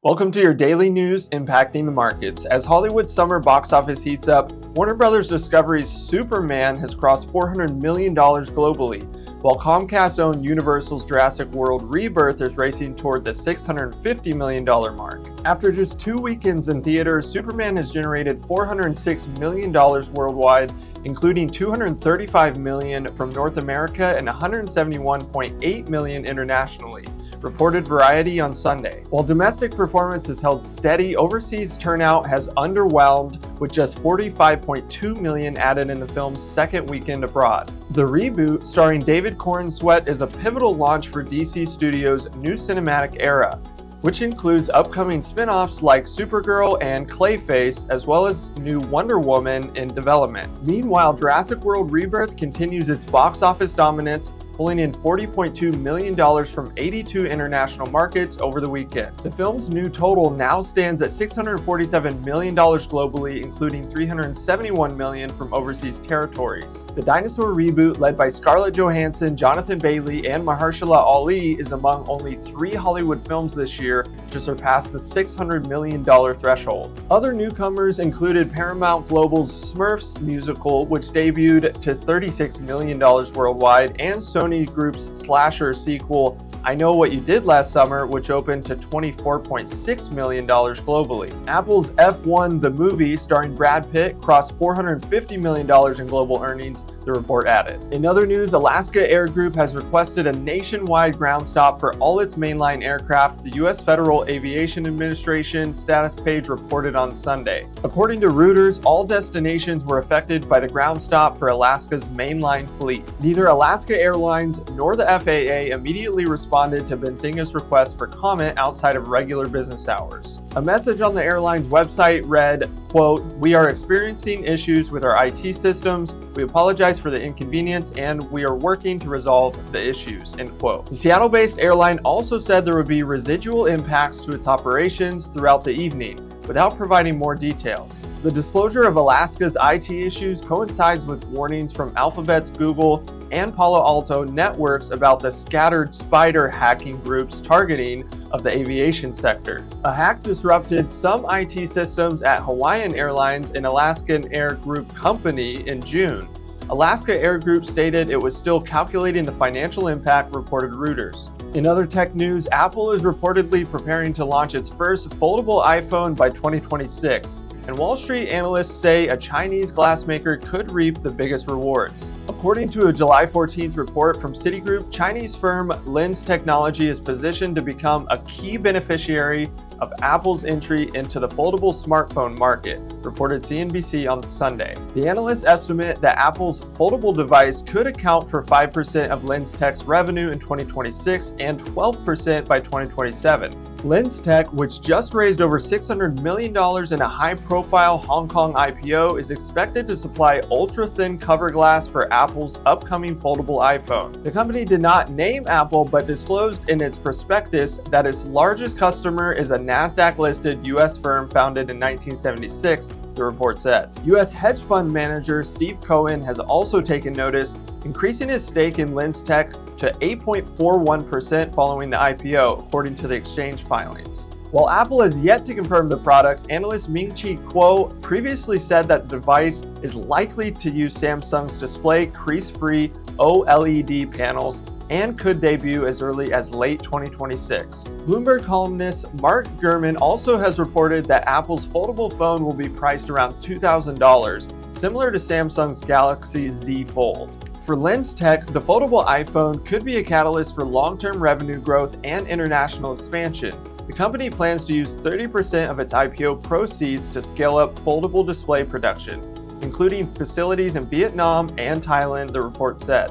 Welcome to your daily news impacting the markets. As Hollywood's summer box office heats up, Warner Bros. Discovery's Superman has crossed $400 million globally, while Comcast-owned Universal's Jurassic World Rebirth is racing toward the $650 million mark. After just 2 weekends in theaters, Superman has generated $406 million worldwide, including $235 million from North America and $171.8 million internationally, reported Variety on Sunday. While domestic performance has held steady, overseas turnout has underwhelmed, with just $45.2 million added in the film's second weekend abroad. The reboot, starring David Corenswet, is a pivotal launch for DC Studios' new cinematic era, which includes upcoming spin-offs like Supergirl and Clayface, as well as new Wonder Woman in development. Meanwhile, Jurassic World Rebirth continues its box office dominance, pulling in $40.2 million from 82 international markets over the weekend. The film's new total now stands at $647 million globally, including $371 million from overseas territories. The dinosaur reboot, led by Scarlett Johansson, Jonathan Bailey, and Mahershala Ali, is among only 3 Hollywood films this year to surpass the $600 million threshold. Other newcomers included Paramount Global's Smurfs musical, which debuted to $36 million worldwide, and Sony Group's slasher sequel, I Know What You Did Last Summer, which opened to $24.6 million globally. Apple's F1 The Movie, starring Brad Pitt, crossed $450 million in global earnings, the report added. In other news, Alaska Air Group has requested a nationwide ground stop for all its mainline aircraft, the U.S. Federal Aviation Administration status page reported on Sunday. According to Reuters, all destinations were affected by the ground stop for Alaska's mainline fleet. Neither Alaska Airlines nor the FAA immediately responded to Benzinga's request for comment outside of regular business hours. A message on the airline's website read, quote, "We are experiencing issues with our IT systems. We apologize for the inconvenience and we are working to resolve the issues," end quote. The Seattle-based airline also said there would be residual impacts to its operations throughout the evening, without providing more details. The disclosure of Alaska's IT issues coincides with warnings from Alphabet's Google and Palo Alto Networks about the scattered spider hacking group's targeting of the aviation sector. A hack disrupted some IT systems at Hawaiian Airlines, an Alaskan Air Group company, in June. Alaska Air Group stated it was still calculating the financial impact, reported Reuters. In other tech news, Apple is reportedly preparing to launch its first foldable iPhone by 2026, and Wall Street analysts say a Chinese glassmaker could reap the biggest rewards. According to a July 14th report from Citigroup, Chinese firm Lens Technology is positioned to become a key beneficiary of Apple's entry into the foldable smartphone market, reported CNBC on Sunday. The analysts estimate that Apple's foldable device could account for 5% of Lens Tech's revenue in 2026 and 12% by 2027. Lens Tech, which just raised over $600 million in a high-profile Hong Kong IPO, is expected to supply ultra-thin cover glass for Apple's upcoming foldable iPhone. The company did not name Apple, but disclosed in its prospectus that its largest customer is a NASDAQ-listed U.S. firm founded in 1976, the report said. U.S. hedge fund manager Steve Cohen has also taken notice, increasing his stake in Lens Tech to 8.41% following the IPO, according to the exchange filings. While Apple has yet to confirm the product, analyst Ming-Chi Kuo previously said that the device is likely to use Samsung's display crease-free OLED panels and could debut as early as late 2026. Bloomberg columnist Mark Gurman also has reported that Apple's foldable phone will be priced around $2,000, similar to Samsung's Galaxy Z Fold. For Lens Tech, the foldable iPhone could be a catalyst for long-term revenue growth and international expansion. The company plans to use 30% of its IPO proceeds to scale up foldable display production, including facilities in Vietnam and Thailand, the report said.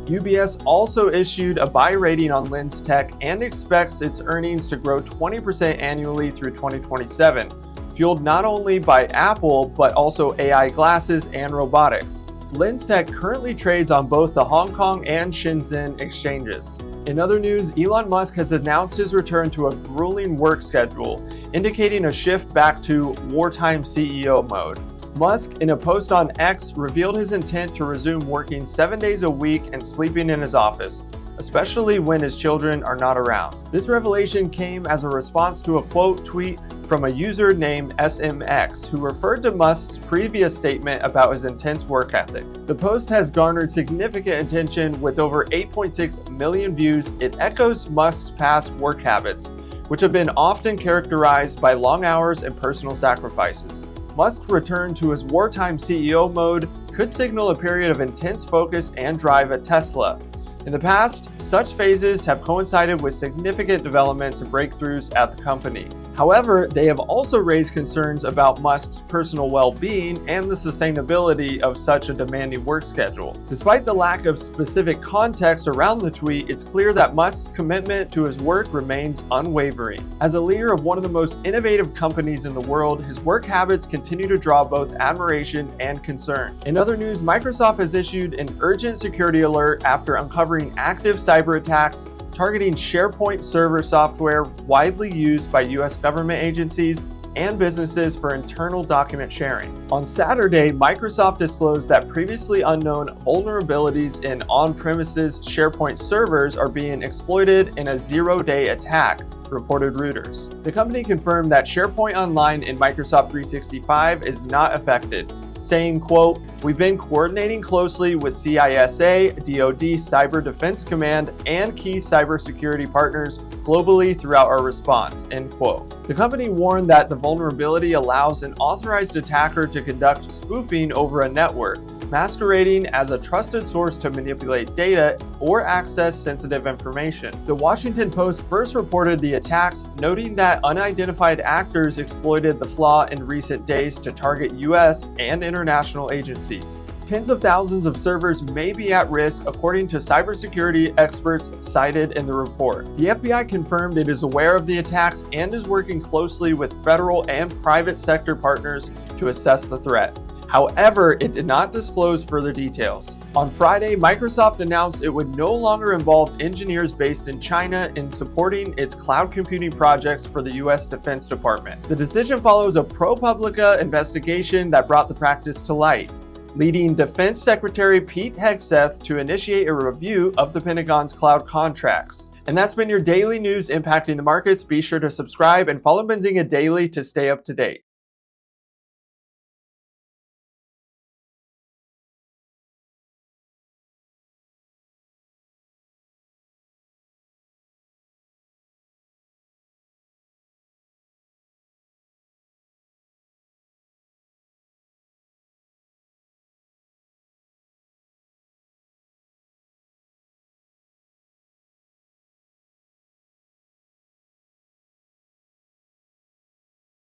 UBS also issued a buy rating on Lens Tech and expects its earnings to grow 20% annually through 2027, fueled not only by Apple, but also AI glasses and robotics. Lens Tech currently trades on both the Hong Kong and Shenzhen exchanges. In other news, Elon Musk has announced his return to a grueling work schedule, indicating a shift back to wartime CEO mode. Musk, in a post on X, revealed his intent to resume working 7 days a week and sleeping in his office, especially when his children are not around. This revelation came as a response to a quote tweet from a user named SMX, who referred to Musk's previous statement about his intense work ethic. The post has garnered significant attention with over 8.6 million views. It echoes Musk's past work habits, which have been often characterized by long hours and personal sacrifices. Musk's return to his wartime CEO mode could signal a period of intense focus and drive at Tesla. In the past, such phases have coincided with significant developments and breakthroughs at the company. However, they have also raised concerns about Musk's personal well-being and the sustainability of such a demanding work schedule. Despite the lack of specific context around the tweet, it's clear that Musk's commitment to his work remains unwavering. As a leader of one of the most innovative companies in the world, his work habits continue to draw both admiration and concern. In other news, Microsoft has issued an urgent security alert after uncovering active cyber attacks targeting SharePoint server software widely used by US government agencies and businesses for internal document sharing. On Saturday, Microsoft disclosed that previously unknown vulnerabilities in on-premises SharePoint servers are being exploited in a zero-day attack, reported Reuters. The company confirmed that SharePoint Online in Microsoft 365 is not affected, saying, quote, "We've been coordinating closely with CISA, DoD Cyber Defense Command, and key cybersecurity partners globally throughout our response," end quote. The company warned that the vulnerability allows an authorized attacker to conduct spoofing over a network, masquerading as a trusted source to manipulate data or access sensitive information. The Washington Post first reported the attacks, noting that unidentified actors exploited the flaw in recent days to target US and international agencies. Tens of thousands of servers may be at risk, according to cybersecurity experts cited in the report. The FBI confirmed it is aware of the attacks and is working closely with federal and private sector partners to assess the threat. However, it did not disclose further details. On Friday, Microsoft announced it would no longer involve engineers based in China in supporting its cloud computing projects for the US Defense Department. The decision follows a ProPublica investigation that brought the practice to light, leading Defense Secretary Pete Hegseth to initiate a review of the Pentagon's cloud contracts. And that's been your daily news impacting the markets. Be sure to subscribe and follow Benzinga daily to stay up to date.